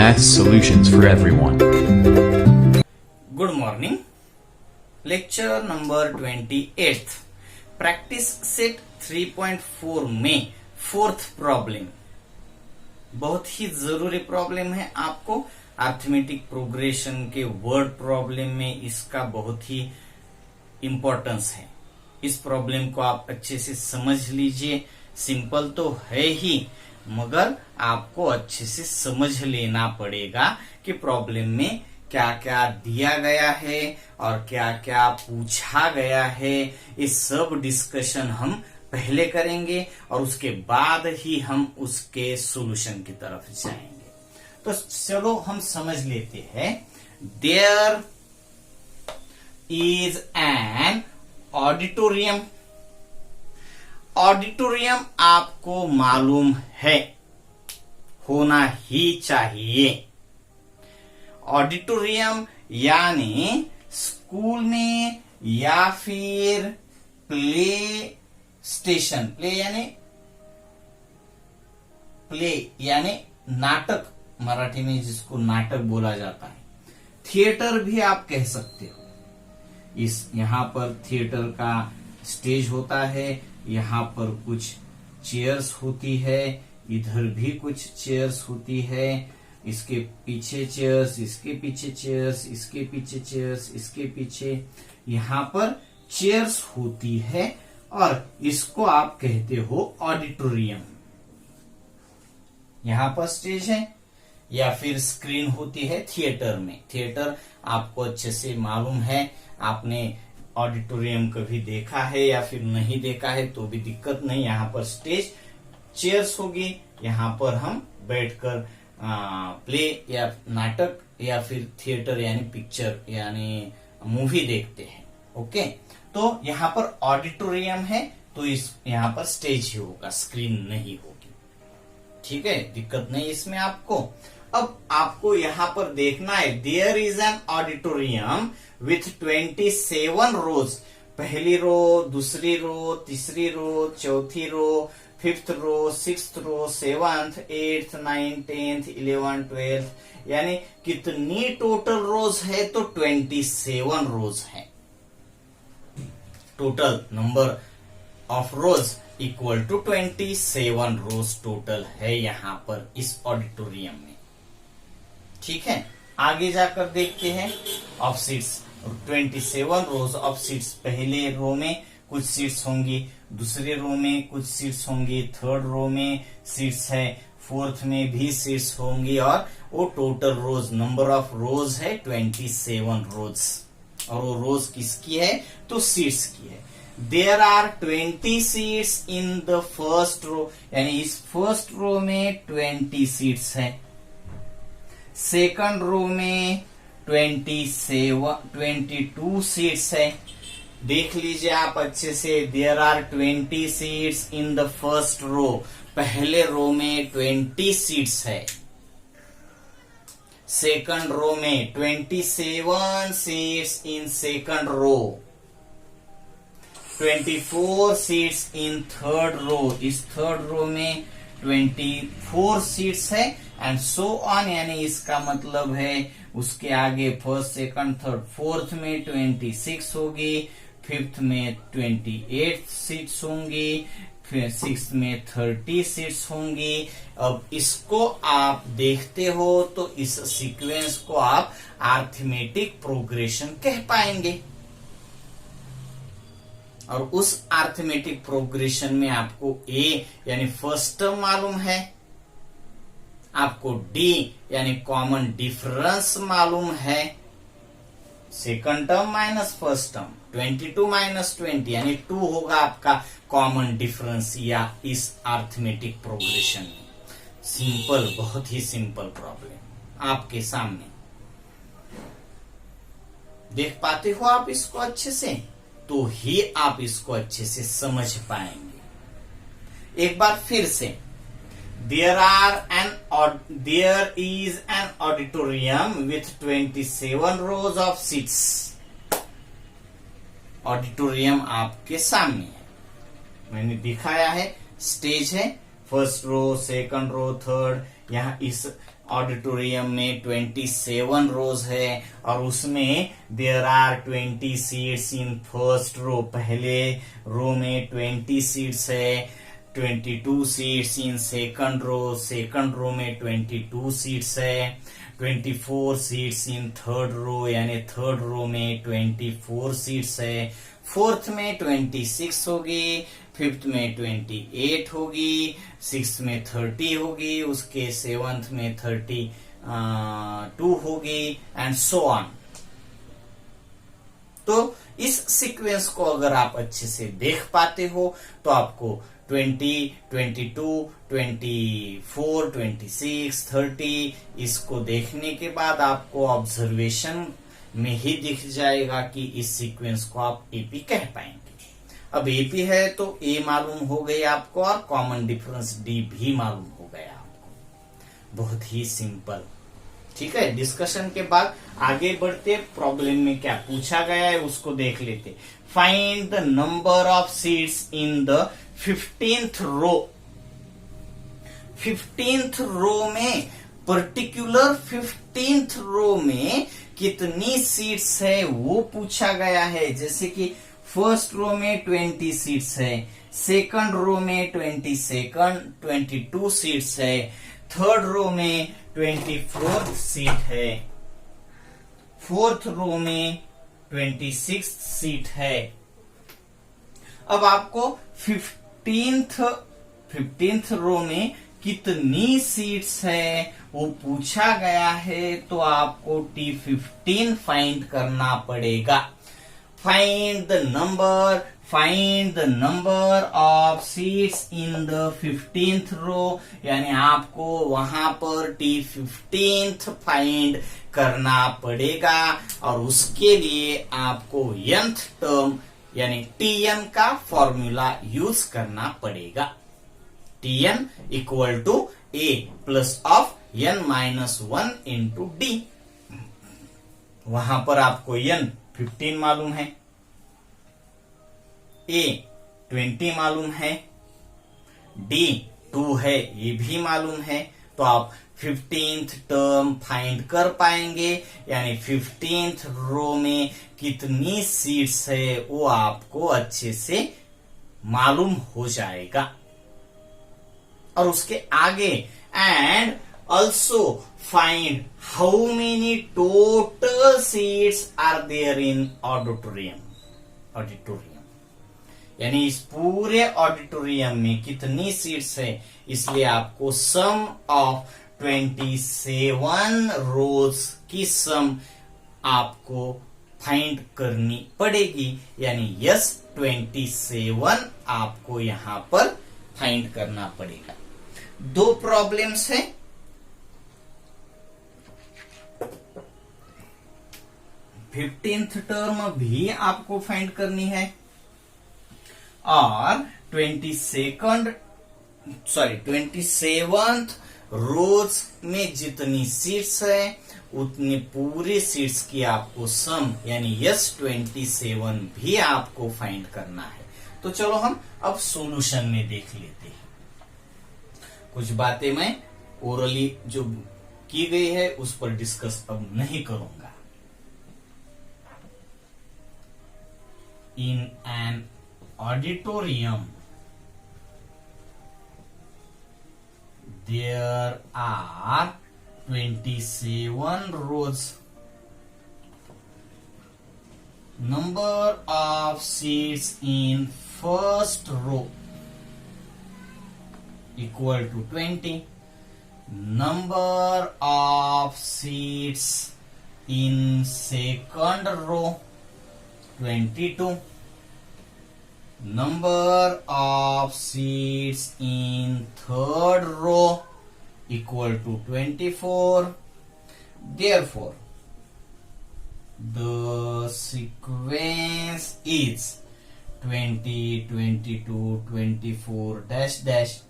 Math solutions for everyone. Good morning. Lecture number 28 practice set 3.4 में fourth problem बहुत ही जरूरी problem है। आपको अर्थमेटिक प्रोग्रेशन के वर्ड प्रॉब्लम में इसका बहुत ही इंपॉर्टेंस है। इस प्रॉब्लम को आप अच्छे से समझ लीजिए। सिंपल तो है ही, मगर आपको अच्छे से समझ लेना पड़ेगा कि प्रॉब्लम में क्या क्या दिया गया है और क्या क्या पूछा गया है। इस सब डिस्कशन हम पहले करेंगे और उसके बाद ही हम उसके सॉल्यूशन की तरफ जाएंगे। तो चलो हम समझ लेते हैं। There is an auditorium. Auditorium आपको मालूम है, होना ही चाहिए। ऑडिटोरियम यानी स्कूल में या फिर प्ले स्टेशन, प्ले यानी नाटक, मराठी में जिसको नाटक बोला जाता है। थिएटर भी आप कह सकते हो। यहां पर थिएटर का स्टेज होता है, यहाँ पर कुछ चेयर्स होती है, इधर भी कुछ चेयर्स होती है, इसके पीछे चेयर्स, इसके पीछे चेयर्स, इसके पीछे चेयर्स, इसके पीछे, यहाँ पर चेयर्स होती है और इसको आप कहते हो ऑडिटोरियम। यहाँ पर स्टेज है या फिर स्क्रीन होती है थिएटर में। थिएटर आपको अच्छे से मालूम है, आपने ऑडिटोरियम कभी देखा है या फिर नहीं देखा है तो भी दिक्कत नहीं। यहाँ पर स्टेज, चेयर्स होगी, यहाँ पर हम बैठकर प्ले या नाटक या फिर थिएटर यानी पिक्चर यानी मूवी देखते हैं। ओके, तो यहाँ पर ऑडिटोरियम है तो यहाँ पर स्टेज ही होगा, स्क्रीन नहीं होगी। ठीक है, दिक्कत नहीं इसमें आपको। अब आपको यहाँ पर देखना है, there is an auditorium with 27 rows. पहली रो, दूसरी रो, तीसरी रो, चौथी रो, फिफ्थ रो, सिक्स्थ रो, 7th, 8th, 9th, 10th, 11th, 12th, यानी कितनी टोटल रोज है? तो 27 रोज है। Total number of rows equal to 27 rows total है यहाँ पर इस ऑडिटोरियम में। ठीक है, आगे जाकर देखते हैं of seats. 27 rose of seats. पहले रो में कुछ सीट्स होंगी, दूसरे रो में कुछ सीट्स होंगी, थर्ड रो में सीट्स है, फोर्थ में भी सीट्स होंगी और वो total rows, number of rows है 27 रोज। और वो रोज किसकी है? तो सीट्स की है। There are 20 seats in the first row, यानी इस फर्स्ट रो में 20 सीट्स है। सेकंड रो में 22 सीट्स है। देख लीजिए आप अच्छे से। There are 20 seats in the first row. पहले रो में 20 सीट्स है। सेकंड रो में 27 seats in second row. 24 seats in third row. इस थर्ड रो में 24 सीट्स है एंड सो ऑन, यानी इसका मतलब है उसके आगे फर्स्ट, सेकंड, थर्ड, फोर्थ में 26 होगी, फिफ्थ में 28 सीट्स होंगी, फिर सिक्स्थ में 30 सीट्स होंगी। अब इसको आप देखते हो तो इस सीक्वेंस को आप अर्थमेटिक प्रोग्रेशन कह पाएंगे। और उस अर्थमेटिक प्रोग्रेशन में आपको ए यानी फर्स्ट टर्म मालूम है, आपको डी यानी कॉमन डिफरेंस मालूम है, second term minus first term, 22 minus 20 यानी 2 होगा आपका कॉमन डिफरेंस या इस अर्थमेटिक प्रोग्रेशन में। सिंपल, बहुत ही सिंपल प्रॉब्लम आपके सामने। देख पाते हो आप इसको अच्छे से? तो ही आप इसको अच्छे से समझ पाएंगे। एक बार फिर से, There is an auditorium with 27 rows of seats. Auditorium आपके सामने है, मैंने दिखाया है। स्टेज है, first row, second row, third. यहाँ इस ऑडिटोरियम में 27 रोज है और उसमें there are 20 seats in first row. पहले रो में 20 सीट्स है, 22 seats in second row, second row में 22 सीट्स है, 24 सीट्स इन थर्ड रो, यानी थर्ड रो में 24 सीट्स है, फोर्थ में 26 होगी, फिफ्थ में 28 होगी, सिक्स में 30 होगी, उसके सेवंथ में 32 होगी, एंड सो ऑन। तो इस सीक्वेंस को अगर आप अच्छे से देख पाते हो तो आपको 20, 22, 24, 26, 30 इसको देखने के बाद आपको ऑब्जर्वेशन में ही दिख जाएगा कि इस सीक्वेंस को आप एपी कह पाएंगे। अब एपी है तो ए मालूम हो गई आपको और कॉमन डिफरेंस डी भी मालूम हो गया आपको। बहुत ही सिंपल, ठीक है। डिस्कशन के बाद आगे बढ़ते, प्रॉब्लम में क्या पूछा गया है उसको देख लेते। Find the number of seats in the 15th row. 15th row में, पर्टिकुलर 15th रो में कितनी सीट्स है वो पूछा गया है। जैसे कि फर्स्ट रो में 20 सीट्स है, सेकंड रो में 22 सीट्स है, थर्ड रो में 24 सीट है, फोर्थ रो में 26 सीट है। अब आपको 15th रो में कितनी सीट्स है वो पूछा गया है, तो आपको T15 फाइंड करना पड़ेगा। Find the number of seats in the 15th रो, यानी आपको वहां पर T15 फाइंड करना पड़ेगा और उसके लिए आपको nth टर्म यानी Tn का फॉर्मूला यूज करना पड़ेगा। Tn equal to A plus of n-1 into D। वहां पर आपको n 15 मालूम है, A 20 मालूम है, D 2 है ये भी मालूम है, तो आप 15th टर्म फाइंड कर पाएंगे। यानी 15th रो में कितनी सीट्स है वो आपको अच्छे से मालूम हो जाएगा। और उसके आगे and also find how many total seats are there in auditorium. यानी इस पूरे ऑडिटोरियम में कितनी सीट्स है, इसलिए आपको सम ऑफ 27 रोज की सम आपको फाइंड करनी पड़ेगी। यानी यस 27 आपको यहां पर फाइंड करना पड़ेगा। दो प्रॉब्लम्स है, फिफ्टींथ टर्म भी आपको फाइंड करनी है और 27th रोज में जितनी सीट्स है उतनी पूरी सीट्स की आपको सम यानी यस 27 भी आपको फाइंड करना है। तो चलो हम अब सॉल्यूशन में देख लेते हैं। कुछ बातें मैं ओरली जो की गई है उस पर डिस्कस अब नहीं करूंगा। In an auditorium there are 27 rows. Number of seats in first row equal to 20. Number of seats in second row 22. Number of seats in third row equal to 24. Therefore, the sequence is 20, 22, 24 dash dash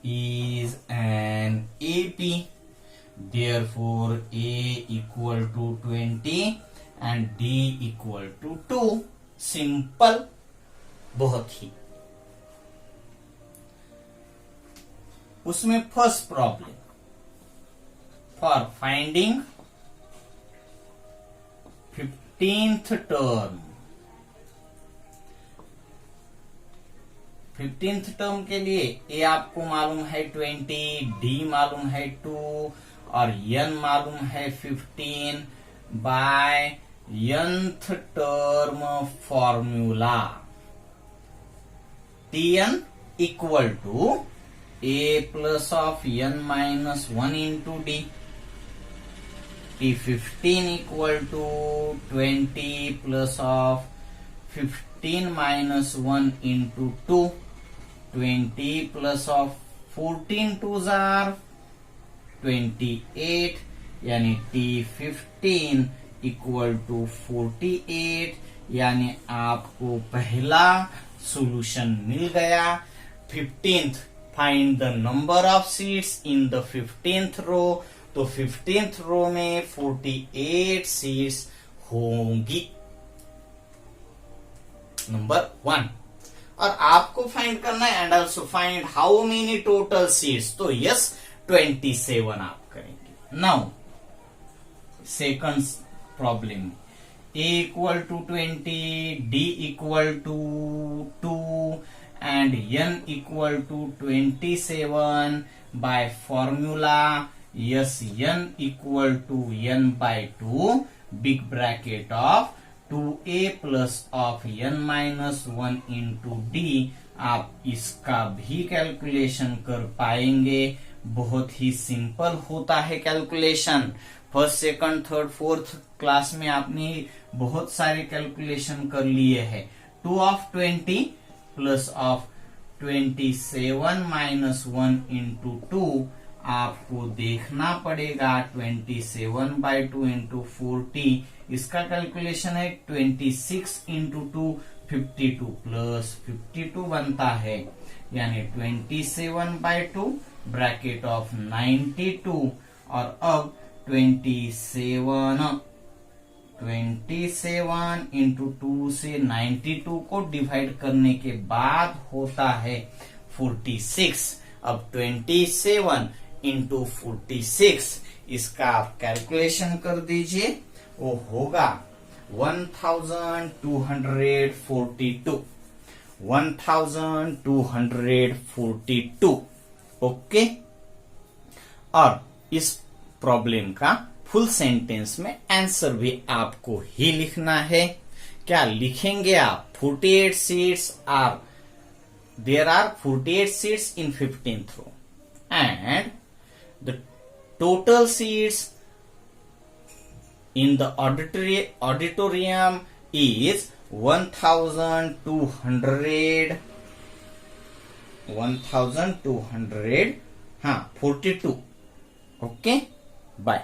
is an AP. Therefore, A equal to 20 and D equal to 2. Simple. बहुत ही उसमें first problem, for finding 15th term, 15th term के लिए ए आपको मालूम है 20, D मालूम है 2 और n मालूम है 15 by nth term formula Tn equal to a plus of n minus 1 into D, T15 equal to 20 plus of 15 minus 1 into 2, 20 plus of 14 two जार 28, यानी T15 इक्वल टू 48, यानी आपको पहला सॉल्यूशन मिल गया। 15th find the number of seats in the 15th रो, तो 15th row में 48 seats होंगी, number 1। और आपको फाइंड करना है and also find how many total seats, तो यस 27 आप करेंगे। Now second problem, a equal to 20, d equal to 2 and n equal to 27 by formula yes n equal to n by 2 big bracket of 2a plus of n minus 1 into D. आप इसका भी calculation कर पाएंगे, बहुत ही simple होता है calculation. First second third fourth class में आपने बहुत सारे कैलकुलेशन कर लिए हैं। 2 of 20 plus of 27 minus 1 into 2, आपको देखना पड़ेगा 27 बाई 2 इंटू 40, इसका कैलकुलेशन है 26 इंटू 2 52 प्लस 52 बनता है, यानी 27 बाई 2 ब्रैकेट ऑफ 92। और अब 27 इंटू 2 से 92 को डिवाइड करने के बाद होता है 46। अब 27 इंटू 46 इसका आप कैलकुलेशन कर दीजिए, वो होगा 1242, 1242। ओके, और इस प्रॉब्लम का फुल सेंटेंस में आंसर भी आपको ही लिखना है। क्या लिखेंगे आप? 48 seats are, there are 48 seats in 15th row and the total seats in the auditorium is 1200 42। Okay, bye.